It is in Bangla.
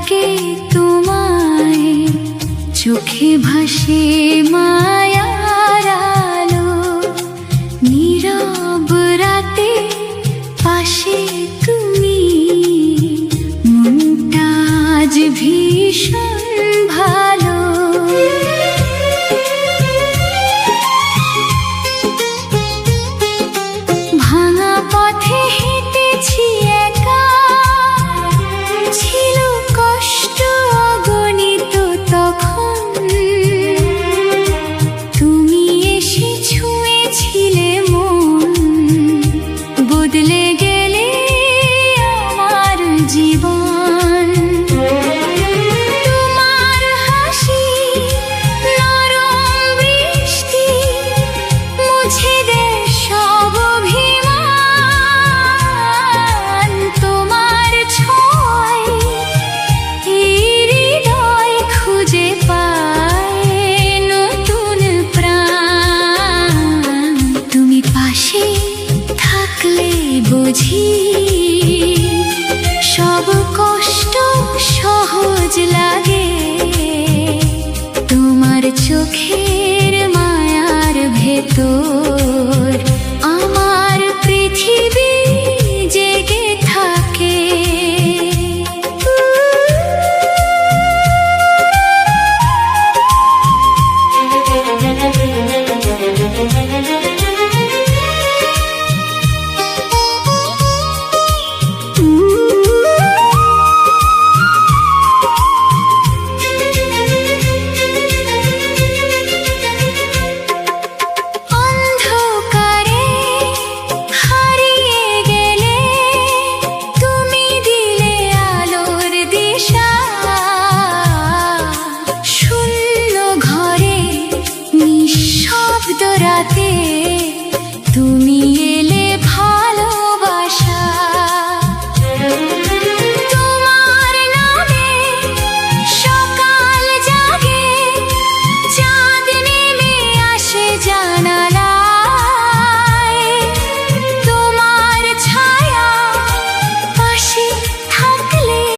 ডাকে তোমায়, চোখে ভাসে মায়ার আলো। নীরব রাতে পাশে তুমি, মনটা আজ ভীষণ ভালো। ভাঙা পথে হেঁটেছি একা, ছিল কষ্ট অগণিত তখন। তুমি এসে ছুঁয়েছিলে মন, বদলে গেলে আমার জীবন। তোমার হাসি নরম বৃষ্টি, মুছে দেয় সব অভিমান। তোমার ছোঁয়ায় এই হৃদয় খুঁজে পায় নতুন প্রাণ। তুমি পাশে থাকলে বুঝি সব কষ্ট সহজ লাগে।